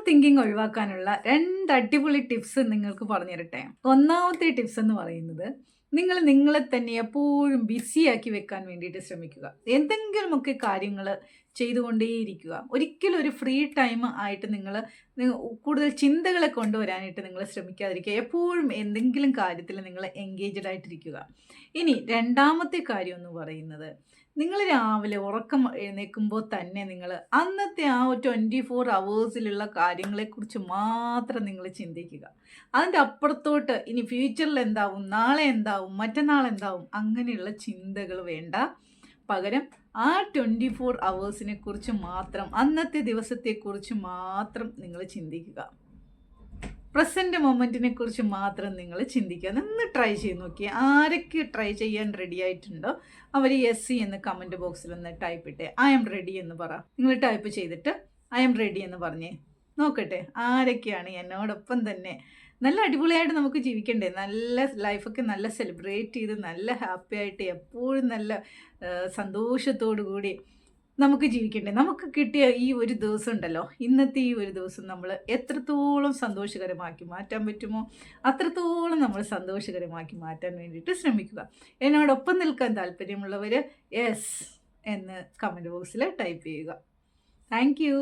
Thinking ഒഴിവാക്കാനുള്ള 2 അടിപൊളി tips നിങ്ങൾക്ക് പറഞ്ഞു തരട്ടെ. ഒന്നാമത്തെ ടിപ്സ് എന്ന് പറയുന്നത്, നിങ്ങൾ നിങ്ങളെ തന്നെ എപ്പോഴും ബിസിയാക്കി വെക്കാൻ വേണ്ടിയിട്ട് ശ്രമിക്കുക. എന്തെങ്കിലുമൊക്കെ കാര്യങ്ങൾ ചെയ്തുകൊണ്ടേയിരിക്കുക. ഒരിക്കലും ഒരു ഫ്രീ ടൈം ആയിട്ട് നിങ്ങൾ കൂടുതൽ ചിന്തകളെ കൊണ്ടുവരാനായിട്ട് നിങ്ങൾ ശ്രമിക്കാതിരിക്കുക. എപ്പോഴും എന്തെങ്കിലും കാര്യത്തിൽ നിങ്ങൾ എൻഗേജ്ഡ് ആയിട്ടിരിക്കുക. ഇനി രണ്ടാമത്തെ കാര്യം എന്ന് പറയുന്നത്, നിങ്ങൾ രാവിലെ ഉറക്കം എഴുന്നേൽക്കുമ്പോൾ തന്നെ നിങ്ങൾ അന്നത്തെ ആ 24 അവേഴ്സിലുള്ള കാര്യങ്ങളെക്കുറിച്ച് മാത്രം നിങ്ങൾ ചിന്തിക്കുക. അതിൻ്റെ അപ്പുറത്തോട്ട് ഇനി ഫ്യൂച്ചറിൽ എന്താവും, നാളെ എന്താവും, മറ്റന്നാൾ എന്താവും, അങ്ങനെയുള്ള ചിന്തകൾ വേണ്ട. പകരം ആ 24 അവേഴ്സിനെ കുറിച്ച് മാത്രം, അന്നത്തെ ദിവസത്തെക്കുറിച്ച് മാത്രം നിങ്ങൾ ചിന്തിക്കുക. പ്രസൻറ്റ് മൊമെൻറ്റിനെ കുറിച്ച് മാത്രം നിങ്ങൾ ചിന്തിക്കുക. നിന്ന് ട്രൈ ചെയ്ത് നോക്കിയേ. ആരൊക്കെ ട്രൈ ചെയ്യാൻ റെഡി ആയിട്ടുണ്ടോ അവർ യെസ് എന്ന് കമൻറ്റ് ബോക്സിൽ ഒന്ന് ടൈപ്പ് ഇട്ടേ. ഐ എം റെഡി എന്ന് പറ. നിങ്ങൾ ടൈപ്പ് ചെയ്തിട്ട് ഐ എം റെഡി എന്ന് പറഞ്ഞേ. നോക്കട്ടെ ആരൊക്കെയാണ് എന്നോടൊപ്പം തന്നെ. നല്ല അടിപൊളിയായിട്ട് നമുക്ക് ജീവിക്കണ്ടേ? നല്ല ലൈഫൊക്കെ നല്ല സെലിബ്രേറ്റ് ചെയ്ത് നല്ല ഹാപ്പി ആയിട്ട് എപ്പോഴും നല്ല സന്തോഷത്തോടു കൂടി നമുക്ക് ജീവിക്കണ്ടേ? നമുക്ക് കിട്ടിയ ഈ ഒരു ദിവസം ഉണ്ടല്ലോ, ഇന്നത്തെ ഈ ഒരു ദിവസം നമ്മൾ എത്രത്തോളം സന്തോഷകരമാക്കി മാറ്റാൻ പറ്റുമോ അത്രത്തോളം നമ്മൾ സന്തോഷകരമാക്കി മാറ്റാൻ വേണ്ടിയിട്ട് ശ്രമിക്കുക. എന്നോടൊപ്പം നിൽക്കാൻ താല്പര്യമുള്ളവർ യെസ് എന്ന് കമൻറ്റ് ബോക്സിൽ ടൈപ്പ് ചെയ്യുക. Thank you.